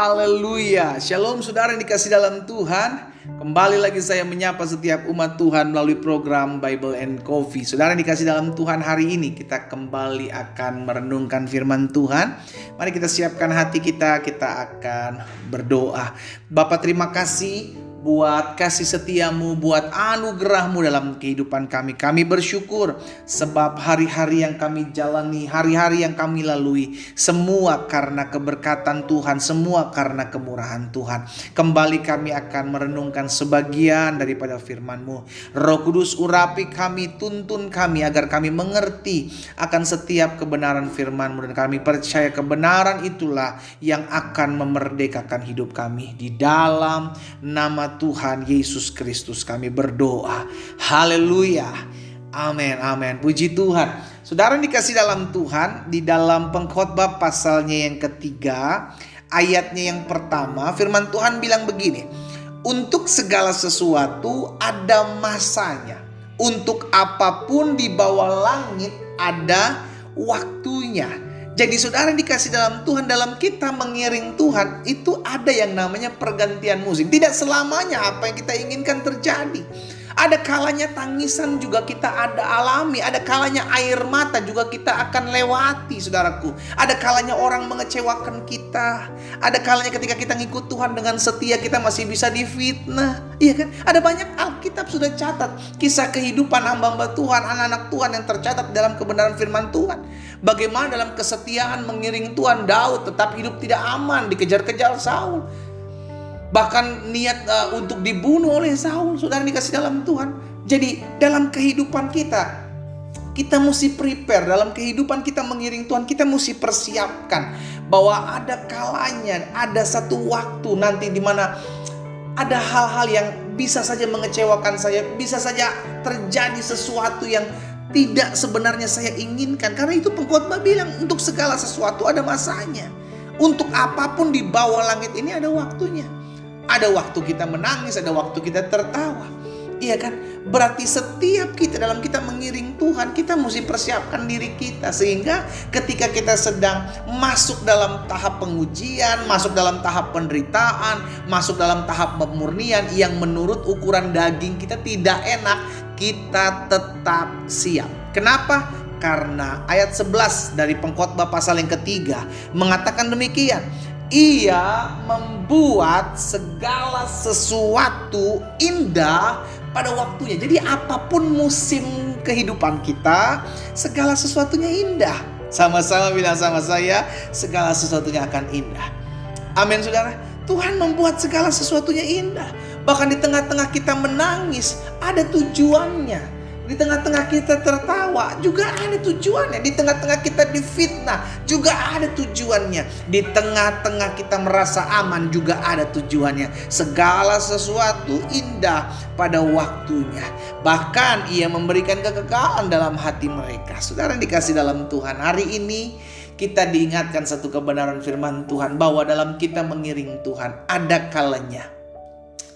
Haleluya. Shalom saudara yang dikasih dalam Tuhan. Kembali lagi saya menyapa setiap umat Tuhan melalui program Bible and Coffee. Saudara yang dikasih dalam Tuhan, hari ini kita kembali akan merenungkan firman Tuhan. Mari kita siapkan hati kita akan berdoa. Bapa, terima kasih buat kasih setiamu, buat anugerahmu dalam kehidupan kami. Kami bersyukur sebab hari-hari yang kami jalani, hari-hari yang kami lalui, semua karena keberkatan Tuhan, semua karena kemurahan Tuhan. Kembali kami akan merenungkan sebagian daripada firman-Mu. Roh Kudus, urapi kami, tuntun kami agar kami mengerti akan setiap kebenaran firman-Mu, dan kami percaya kebenaran itulah yang akan memerdekakan hidup kami. Di dalam nama Tuhan Yesus Kristus kami berdoa. Haleluya. Amin, amin. Puji Tuhan. Saudara dikasih dalam Tuhan, di dalam Pengkhotbah pasalnya yang ketiga, ayatnya yang pertama, firman Tuhan bilang begini: untuk segala sesuatu ada masanya, untuk apapun di bawah langit ada waktunya. Jadi saudara dikasih dalam Tuhan, dalam kita mengiring Tuhan itu ada yang namanya pergantian musim. Tidak selamanya apa yang kita inginkan terjadi. Ada kalanya tangisan juga kita ada alami. Ada kalanya air mata juga kita akan lewati, saudaraku. Ada kalanya orang mengecewakan kita. Ada kalanya ketika kita ngikut Tuhan dengan setia, kita masih bisa difitnah. Iya kan? Ada banyak Alkitab sudah catat kisah kehidupan hamba-hamba Tuhan, anak-anak Tuhan yang tercatat dalam kebenaran firman Tuhan. Bagaimana dalam kesetiaan mengiring Tuhan, Daud tetap hidup tidak aman, dikejar-kejar Saul. Bahkan niat untuk dibunuh oleh Saul. Saudara dikasih dalam Tuhan. Jadi dalam kehidupan kita mesti prepare. Dalam kehidupan kita mengiring Tuhan, kita mesti persiapkan bahwa ada kalanya, ada satu waktu nanti di mana ada hal-hal yang bisa saja mengecewakan saya, bisa saja terjadi sesuatu yang tidak sebenarnya saya inginkan. Karena itu pengkhotbah bilang untuk segala sesuatu ada masanya. Untuk apapun di bawah langit ini ada waktunya. Ada waktu kita menangis, ada waktu kita tertawa. Iya kan? Berarti setiap kita dalam kita mengiring Tuhan, kita mesti persiapkan diri kita. Sehingga ketika kita sedang masuk dalam tahap pengujian, masuk dalam tahap penderitaan, masuk dalam tahap pemurnian yang menurut ukuran daging kita tidak enak, kita tetap siap. Kenapa? Karena ayat 11 dari Pengkhotbah pasal yang ketiga mengatakan demikian: Ia membuat segala sesuatu indah pada waktunya. Jadi apapun musim kehidupan kita, segala sesuatunya indah. Sama-sama bilang sama saya, segala sesuatunya akan indah. Amin, saudara. Tuhan membuat segala sesuatunya indah. Bahkan di tengah-tengah kita menangis, ada tujuannya. Di tengah-tengah kita tertawa, juga ada tujuannya. Di tengah-tengah kita difitnah, juga ada tujuannya. Di tengah-tengah kita merasa aman, juga ada tujuannya. Segala sesuatu indah pada waktunya. Bahkan Ia memberikan kekekalan dalam hati mereka. Saudara dikasih dalam Tuhan, hari ini kita diingatkan satu kebenaran firman Tuhan, bahwa dalam kita mengiring Tuhan ada kalanya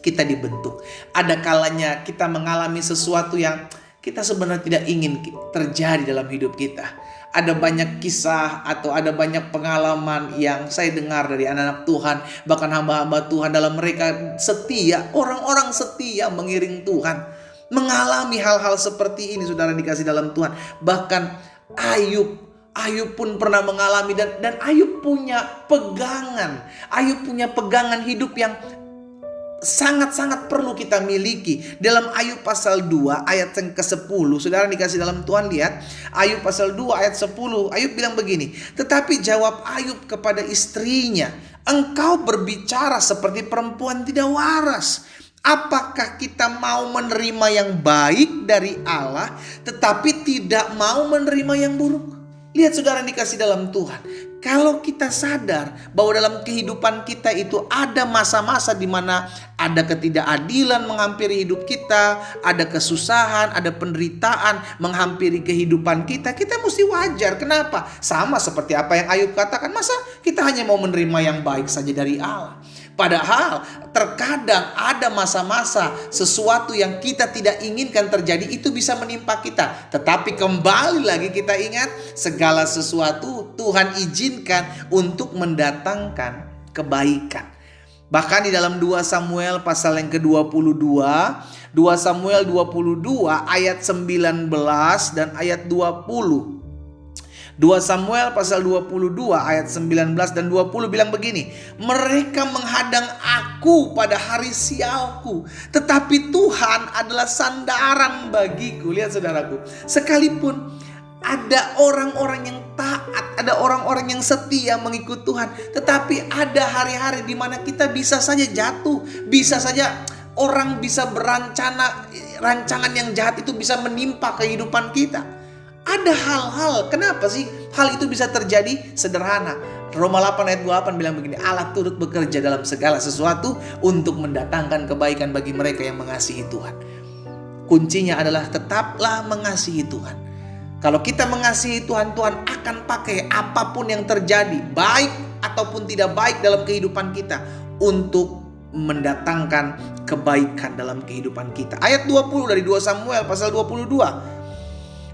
kita dibentuk. Ada kalanya kita mengalami sesuatu yang kita sebenarnya tidak ingin terjadi dalam hidup kita. Ada banyak kisah atau ada banyak pengalaman yang saya dengar dari anak-anak Tuhan, bahkan hamba-hamba Tuhan dalam mereka setia, orang-orang setia mengiring Tuhan, mengalami hal-hal seperti ini. Saudara dikasih dalam Tuhan. Bahkan Ayub pun pernah mengalami, dan Ayub punya pegangan. Ayub punya pegangan hidup yang sangat-sangat perlu kita miliki. Dalam Ayub pasal 2 ayat yang ke-10, saudara dikasih dalam Tuhan, lihat Ayub pasal 2 ayat 10. Ayub bilang begini: tetapi jawab Ayub kepada istrinya, engkau berbicara seperti perempuan tidak waras. Apakah kita mau menerima yang baik dari Allah tetapi tidak mau menerima yang buruk? Lihat saudara dikasih dalam Tuhan, kalau kita sadar bahwa dalam kehidupan kita itu ada masa-masa di mana ada ketidakadilan menghampiri hidup kita, ada kesusahan, ada penderitaan menghampiri kehidupan kita, kita mesti wajar. Kenapa? Sama seperti apa yang Ayub katakan, masa kita hanya mau menerima yang baik saja dari Allah? Padahal terkadang ada masa-masa sesuatu yang kita tidak inginkan terjadi itu bisa menimpa kita. Tetapi kembali lagi kita ingat, segala sesuatu Tuhan izinkan untuk mendatangkan kebaikan. Bahkan di dalam 2 Samuel pasal yang ke-22, 2 Samuel 22 ayat 19 dan ayat 20. 2 Samuel pasal 22 ayat 19 dan 20 bilang begini, mereka menghadang aku pada hari sialku, tetapi Tuhan adalah sandaran bagiku. Lihat saudaraku, sekalipun ada orang-orang yang taat, ada orang-orang yang setia mengikut Tuhan, tetapi ada hari-hari di mana kita bisa saja jatuh, bisa saja orang bisa rancangan yang jahat itu bisa menimpa kehidupan kita. Ada hal-hal, kenapa sih hal itu bisa terjadi? Sederhana, Roma 8 ayat 28 bilang begini, Allah turut bekerja dalam segala sesuatu untuk mendatangkan kebaikan bagi mereka yang mengasihi Tuhan. Kuncinya adalah tetaplah mengasihi Tuhan. Kalau kita mengasihi Tuhan, Tuhan akan pakai apapun yang terjadi, baik ataupun tidak baik dalam kehidupan kita, untuk mendatangkan kebaikan dalam kehidupan kita. Ayat 20 dari 2 Samuel pasal 22.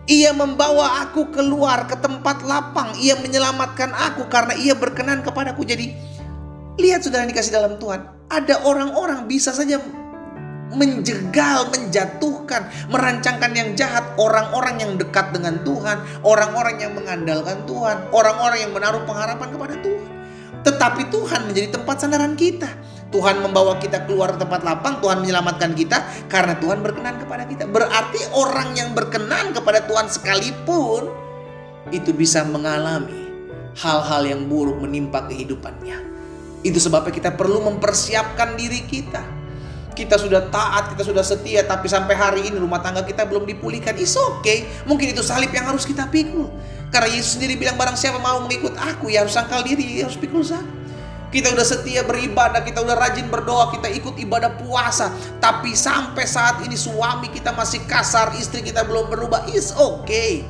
Ia membawa aku keluar ke tempat lapang, ia menyelamatkan aku karena ia berkenan kepadaku. Jadi lihat saudara yang dikasih dalam Tuhan, ada orang-orang bisa saja menjegal, menjatuhkan, merancangkan yang jahat, orang-orang yang dekat dengan Tuhan, orang-orang yang mengandalkan Tuhan, orang-orang yang menaruh pengharapan kepada Tuhan. Tetapi Tuhan menjadi tempat sandaran kita. Tuhan membawa kita keluar ke tempat lapang, Tuhan menyelamatkan kita karena Tuhan berkenan kepada kita. Berarti orang yang berkenan kepada Tuhan sekalipun itu bisa mengalami hal-hal yang buruk menimpa kehidupannya. Itu sebabnya kita perlu mempersiapkan diri kita. Kita sudah taat, kita sudah setia, tapi sampai hari ini rumah tangga kita belum dipulihkan. It's okay. Mungkin itu salib yang harus kita pikul. Karena Yesus sendiri bilang, barang siapa mau mengikut aku, ya harus sangkal diri, ya harus pikul salib. Kita udah setia beribadah, kita udah rajin berdoa, kita ikut ibadah puasa, tapi sampai saat ini suami kita masih kasar, istri kita belum berubah. It's okay.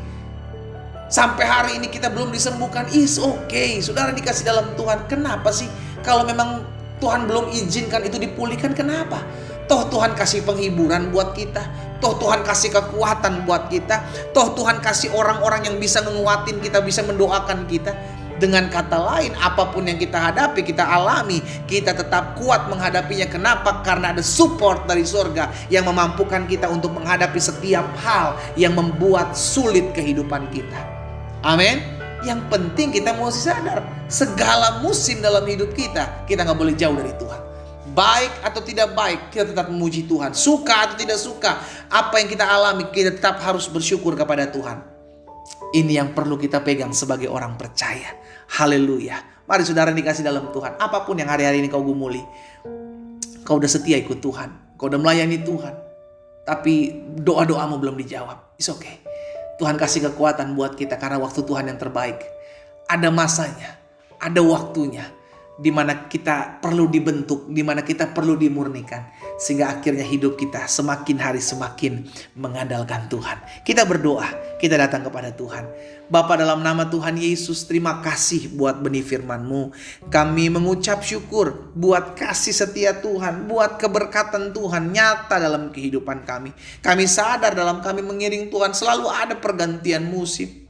Sampai hari ini kita belum disembuhkan. It's okay. Saudara dikasih dalam Tuhan, kenapa sih kalau memang Tuhan belum izinkan itu dipulihkan, kenapa? Toh Tuhan kasih penghiburan buat kita, toh Tuhan kasih kekuatan buat kita, toh Tuhan kasih orang-orang yang bisa menguatin kita, bisa mendoakan kita. Dengan kata lain, apapun yang kita hadapi, kita alami, kita tetap kuat menghadapinya. Kenapa? Karena ada support dari surga yang memampukan kita untuk menghadapi setiap hal yang membuat sulit kehidupan kita. Amin. Yang penting kita mesti sadar, segala musim dalam hidup kita gak boleh jauh dari Tuhan. Baik atau tidak baik, kita tetap memuji Tuhan. Suka atau tidak suka, apa yang kita alami, kita tetap harus bersyukur kepada Tuhan. Ini yang perlu kita pegang sebagai orang percaya. Haleluya. Mari saudara dikasih dalam Tuhan, apapun yang hari-hari ini kau gumuli, kau udah setia ikut Tuhan, kau udah melayani Tuhan, tapi doa-doamu belum dijawab. It's okay. Tuhan kasih kekuatan buat kita karena waktu Tuhan yang terbaik. Ada masanya, ada waktunya, di mana kita perlu dibentuk, di mana kita perlu dimurnikan, sehingga akhirnya hidup kita semakin hari semakin mengandalkan Tuhan. Kita berdoa, kita datang kepada Tuhan. Bapa, dalam nama Tuhan Yesus, terima kasih buat benih firman-Mu. Kami mengucap syukur buat kasih setia Tuhan, buat keberkatan Tuhan nyata dalam kehidupan kami. Kami sadar dalam kami mengiring Tuhan selalu ada pergantian musim.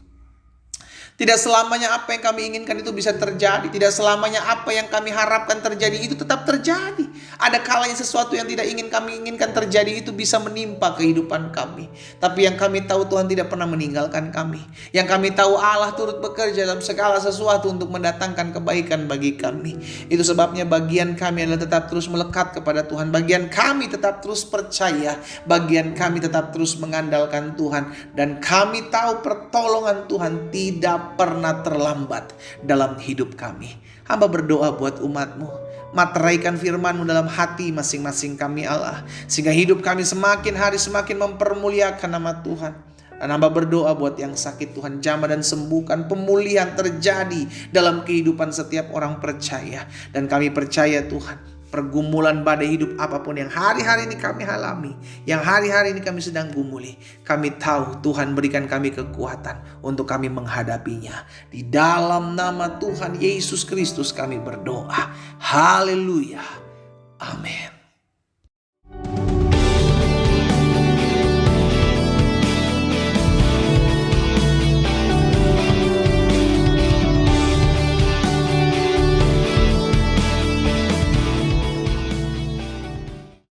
Tidak selamanya apa yang kami inginkan itu bisa terjadi. Tidak selamanya apa yang kami harapkan terjadi itu tetap terjadi. Ada kalanya sesuatu yang tidak kami inginkan terjadi itu bisa menimpa kehidupan kami. Tapi yang kami tahu, Tuhan tidak pernah meninggalkan kami. Yang kami tahu, Allah turut bekerja dalam segala sesuatu untuk mendatangkan kebaikan bagi kami. Itu sebabnya bagian kami adalah tetap terus melekat kepada Tuhan. Bagian kami tetap terus percaya. Bagian kami tetap terus mengandalkan Tuhan. Dan kami tahu pertolongan Tuhan tidak pernah terlambat dalam hidup kami. Hamba berdoa buat umat-Mu, materaikan firman-Mu dalam hati masing-masing kami Allah, sehingga hidup kami semakin hari semakin mempermuliakan nama Tuhan. Dan hamba berdoa buat yang sakit, Tuhan jamah dan sembuhkan, pemulihan terjadi dalam kehidupan setiap orang percaya. Dan kami percaya Tuhan, pergumulan badai hidup apapun yang hari-hari ini kami alami, yang hari-hari ini kami sedang gumuli, kami tahu Tuhan berikan kami kekuatan untuk kami menghadapinya. Di dalam nama Tuhan Yesus Kristus kami berdoa. Haleluya. Amin.